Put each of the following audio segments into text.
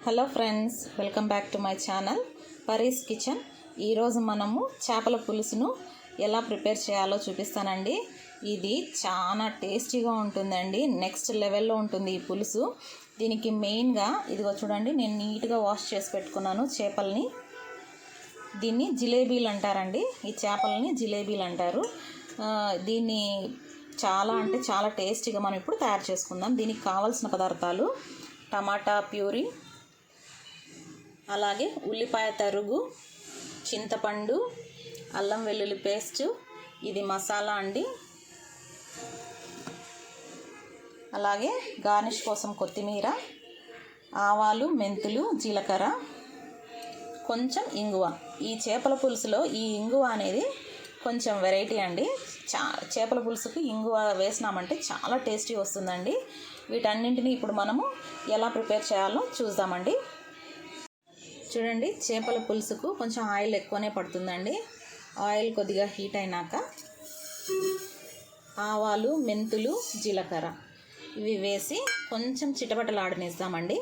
Hello friends, welcome back to my channel Pari's kitchen. ఈరోజు మనము చేపల పులుసును ఎలా ప్రిపేర్ చేయాలో చూపిస్తానండి. ఇది చాలా టేస్టీగా ఉంటుందండి. నెక్స్ట్ లెవెల్లో ఉంటుంది ఈ పులుసు. దీనికి మెయిన్గా ఇదిగో చూడండి, నేను నీట్గా వాష్ చేసి పెట్టుకున్నాను చేపల్ని. దీన్ని జిలేబీలు అంటారండి. ఈ చేపలని జిలేబీలు అంటారు. దీన్ని చాలా టేస్టీగా మనం ఇప్పుడు తయారు చేసుకుందాం. దీనికి కావాల్సిన పదార్థాలు: టమాటా ప్యూరీ, అలాగే ఉల్లిపాయ తరుగు, చింతపండు, అల్లం వెల్లుల్లి పేస్టు, ఇది మసాలా అండి. అలాగే గార్నిష్ కోసం కొత్తిమీర, ఆవాలు, మెంతులు, జీలకర్ర, కొంచెం ఇంగువ. ఈ చేపల పులుసులో ఈ ఇంగువ అనేది కొంచెం వెరైటీ అండి. చేపల పులుసుకు ఇంగువ వేసినామంటే చాలా టేస్టీ వస్తుందండి. వీటన్నింటినీ ఇప్పుడు మనము ఎలా ప్రిపేర్ చేయాలో చూద్దామండి. చూడండి, చేపల పులుసుకు కొంచెం ఆయిల్ ఎక్కువనే పడుతుందండి. ఆయిల్ కొద్దిగా హీట్ అయినాక ఆవాలు, మెంతులు, జీలకర్ర ఇవి వేసి కొంచెం చిటపటలాడనిద్దామండి.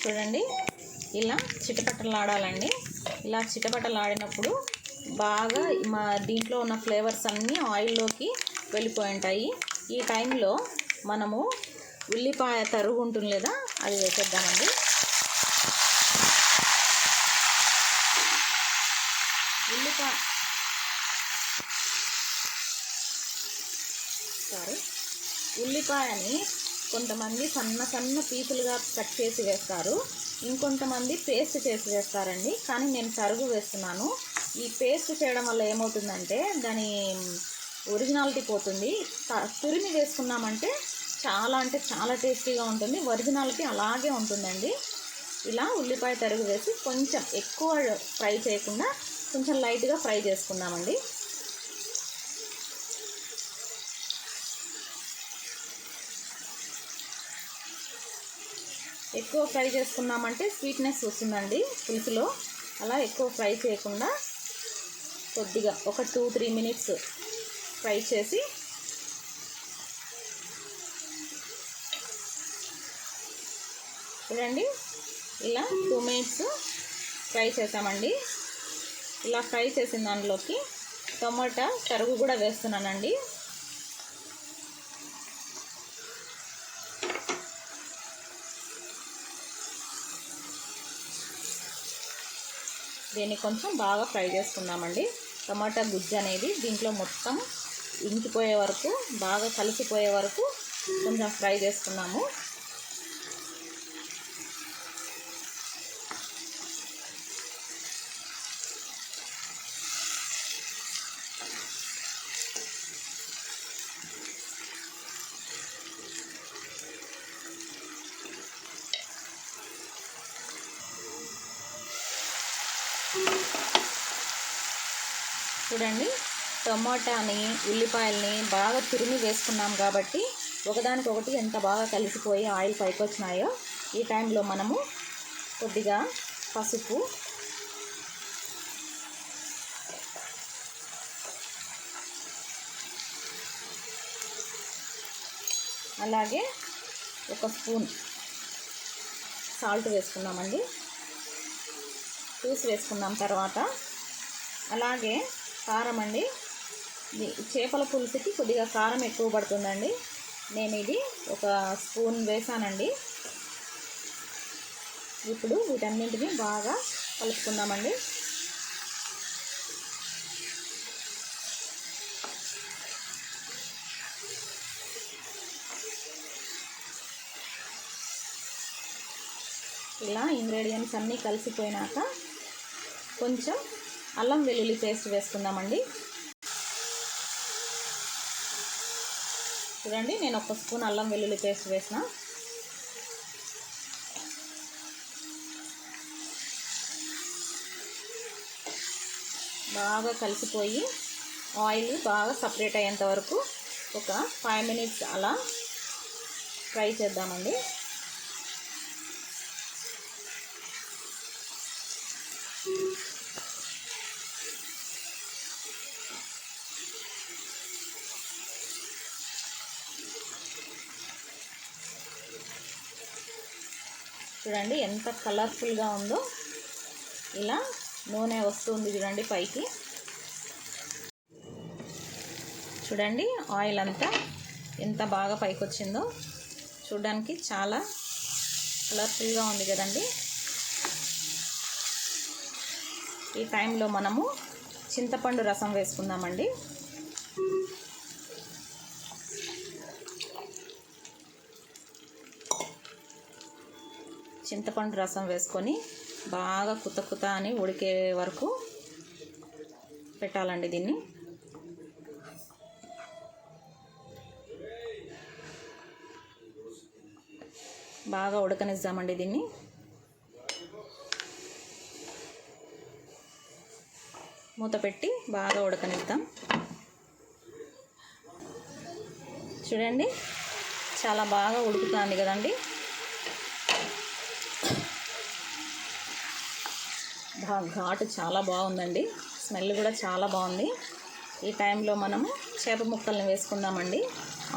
చూడండి, ఇలా చిటపటలాడాలండి. ఇలా చిటపటలాడినప్పుడు బాగా దీంట్లో ఉన్న ఫ్లేవర్స్ అన్నీ ఆయిల్లోకి వెళ్ళిపోయి ఉంటాయి. ఈ టైంలో మనము ఉల్లిపాయ తరుగు ఉంటుంది లేదా, అది వేసేద్దామండి. ఉల్లిపాయని కొంతమంది సన్న పీసులుగా కట్ చేసి వేస్తారు, ఇంకొంతమంది పేస్ట్ చేసి వేస్తారండి. కానీ నేను తరుగు వేస్తున్నాను. ఈ పేస్ట్ చేయడం వల్ల ఏమవుతుందంటే దాని ఒరిజినాలిటీ పోతుంది. తురిమి వేసుకున్నామంటే చాలా టేస్టీగా ఉంటుంది. ఒరిజినాలిటీ అలాగే ఉంటుందండి. ఇలా ఉల్లిపాయ తరుగు వేసి కొంచెం ఎక్కువ ఫ్రై చేయకుండా కొంచెం లైట్గా ఫ్రై చేసుకున్నామండి. ఎక్కువ ఫ్రై చేసుకున్నామంటే స్వీట్నెస్ వస్తుందండి పులుసులో. అలా ఎక్కువ ఫ్రై చేయకుండా కొద్దిగా ఒక 2-3 మినిట్స్ ఫ్రై చేసి చూడండి, ఇలా 2 మినిట్స్ ఫ్రై చేసామండి. ఇలా ఫ్రై చేసిన దానిలోకి టమాటా తరుగు కూడా వేస్తున్నానండి. దీన్ని కొంచెం బాగా ఫ్రై చేసుకుందామండి. టమాటా గుజ్జు అనేది దీంట్లో మొత్తం ఇంకిపోయే వరకు, బాగా కలిసిపోయే వరకు కొంచెం ఫ్రై చేసుకున్నాము. చూడండి, టమాటాని, ఉల్లిపాయల్ని బాగా తురిమి వేసుకున్నాం కాబట్టి ఒకదానికొకటి ఎంత బాగా కలిసిపోయి ఆయిల్ పైకి వచ్చినాయో. ఈ టైంలో మనము కొద్దిగా పసుపు, అలాగే 1 స్పూన్ సాల్ట్ వేసుకున్నామండి. చూసి వేసుకున్నాం. తర్వాత అలాగే కారం అండి. చేపల పులుసుకి కొద్దిగా కారం ఎక్కువ పడుతుందండి. నేను ఇది 1 స్పూన్ వేసానండి. ఇప్పుడు వీటన్నింటినీ బాగా కలుపుకుందామండి. ఇలా ఇంగ్రీడియంట్స్ అన్నీ కలిసిపోయినాక కొంచెం అల్లం వెల్లుల్లి పేస్ట్ వేసుకుందామండి. చూడండి, నేను 1 స్పూన్ అల్లం వెల్లుల్లి పేస్ట్ వేసిన. బాగా కలిసిపోయి ఆయిల్ బాగా సపరేట్ అయ్యేంత వరకు ఒక 5 మినిట్స్ అలా ఫ్రై చేద్దామండి. చూడండి ఎంత కలర్ఫుల్గా ఉందో. ఇలా నూనె వస్తుంది చూడండి పైకి. చూడండి ఆయిల్ అంతా ఎంత బాగా పైకి వచ్చిందో. చూడడానికి చాలా కలర్ఫుల్గా ఉంది కదండి. ఈ టైంలో మనము చింతపండు రసం వేసుకుందామండి. చింతపండు రసం వేసుకొని బాగా కుత అని ఉడికే వరకు పెట్టాలండి దీన్ని. బాగా ఉడకనిద్దామండి దీన్ని. మూత పెట్టి బాగా ఉడకనిద్దాం. చూడండి చాలా బాగా ఉడుకుతుంది కదండి. ఘాటు చాలా బాగుందండి. స్మెల్ కూడా చాలా బాగుంది. ఈ టైంలో మనము చేప ముక్కల్ని వేసుకుందామండి.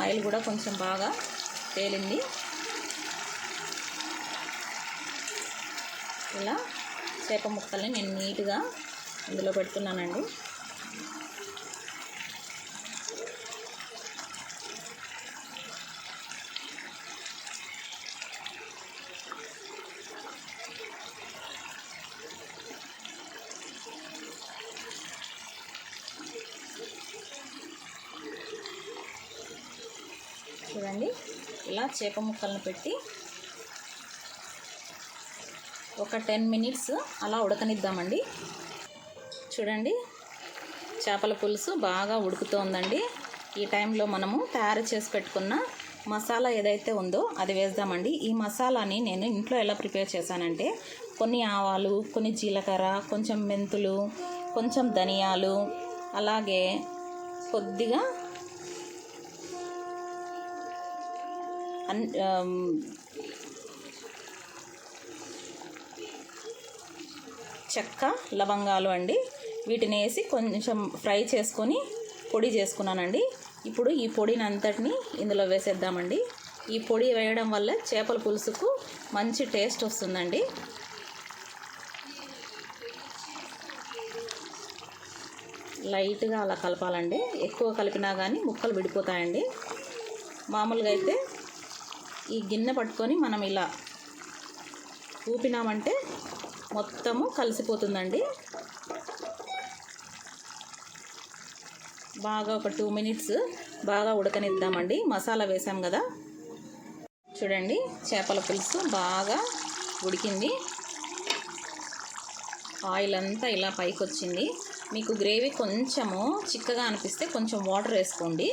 ఆయిల్ కూడా కొంచెం బాగా తేలింది. ఇలా చేప ముక్కల్ని నేను నీట్గా ఇందులో పెడుతున్నానండి. చూడండి ఇలా చేప ముక్కలను పెట్టి ఒక 10 మినిట్స్ అలా ఉడకనిద్దామండి. చూడండి చేపల పులుసు బాగా ఉడుకుతోందండి. ఈ టైంలో మనము తయారు చేసి పెట్టుకున్న మసాలా ఏదైతే ఉందో అది వేద్దామండి. ఈ మసాలాని నేను ఇంట్లో ఎలా ప్రిపేర్ చేశానంటే కొన్ని ఆవాలు, కొన్ని జీలకర్ర, కొంచెం మెంతులు, కొంచెం ధనియాలు, అలాగే కొద్దిగా చెక్క, లవంగాలు అండి. వీటిని వేసి కొంచెం ఫ్రై చేసుకొని పొడి చేసుకున్నానండి. ఇప్పుడు ఈ పొడిని అంతటిని ఇందులో వేసేద్దామండి. ఈ పొడి వేయడం వల్ల చేపల పులుసుకు మంచి టేస్ట్ వస్తుందండి. లైట్గా అలా కలపాలండి. ఎక్కువ కలిపినా కానీ ముక్కలు విడిపోతాయండి. మామూలుగా అయితే ఈ గిన్నె పట్టుకొని మనం ఇలా ఊపినామంటే మొత్తము కలిసిపోతుందండి. బాగా ఒక 2 మినిట్స్ బాగా ఉడకనిద్దామండి. మసాలా వేసాం కదా. చూడండి చేపల పులుసు బాగా ఉడికింది. ఆయిల్ అంతా ఇలా పైకి వచ్చింది. మీకు గ్రేవీ కొంచెము చిక్కగా అనిపిస్తే కొంచెం వాటర్ వేసుకోండి.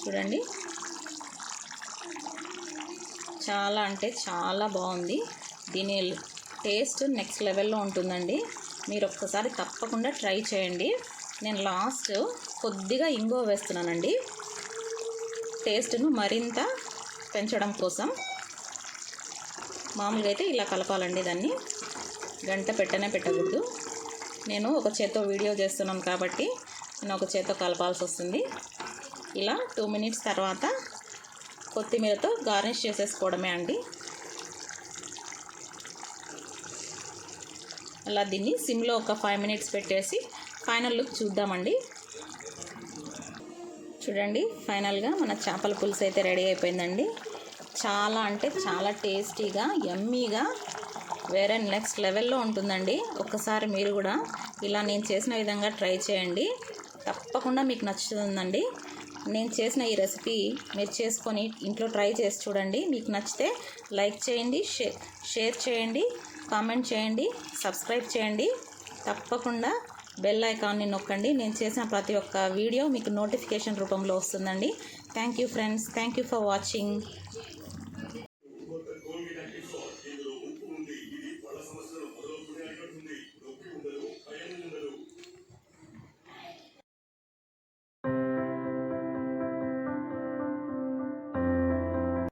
చూడండి చాలా అంటే చాలా బాగుంది. దీని టేస్ట్ నెక్స్ట్ లెవెల్లో ఉంటుందండి. మీరు ఒక్కసారి తప్పకుండా ట్రై చేయండి. నేను లాస్ట్ కొద్దిగా ఇంగువ వేస్తున్నానండి, టేస్ట్ను మరింత పెంచడం కోసం. మామూలుగా అయితే ఇలా కలపాలండి. దాన్ని గంట పెట్టకూడదు. నేను ఒక చేత్తో వీడియో చేస్తున్నాను కాబట్టి నేను ఒక చేత్తో కలపాల్సి వస్తుంది. ఇలా 2 మినిట్స్ తర్వాత కొత్తిమీరతో గార్నిష్ చేసేసుకోవడమే అండి. అలా దీన్ని సిమ్లో ఒక 5 మినిట్స్ పెట్టేసి ఫైనల్ లుక్ చూద్దామండి. చూడండి ఫైనల్గా మన చేపల పులుసు అయితే రెడీ అయిపోయిందండి. చాలా అంటే చాలా టేస్టీగా, యమ్మీగా, వేరే నెక్స్ట్ లెవెల్లో ఉంటుందండి. ఒక్కసారి మీరు కూడా ఇలా నేను చేసిన విధంగా ట్రై చేయండి. తప్పకుండా మీకు నచ్చుతుందండి. నేను చేసిన ఈ రెసిపీ మీరు చేసుకొని ఇంట్లో ట్రై చేసి చూడండి. మీకు నచ్చితే లైక్ చేయండి, షేర్ చేయండి, కామెంట్ చేయండి, సబ్స్క్రైబ్ చేయండి. తప్పకుండా బెల్ ఐకాన్ని నొక్కండి. నేను చేసిన ప్రతి ఒక్క వీడియో మీకు నోటిఫికేషన్ రూపంలో వస్తుందండి. Thank you friends. Thank you for watching.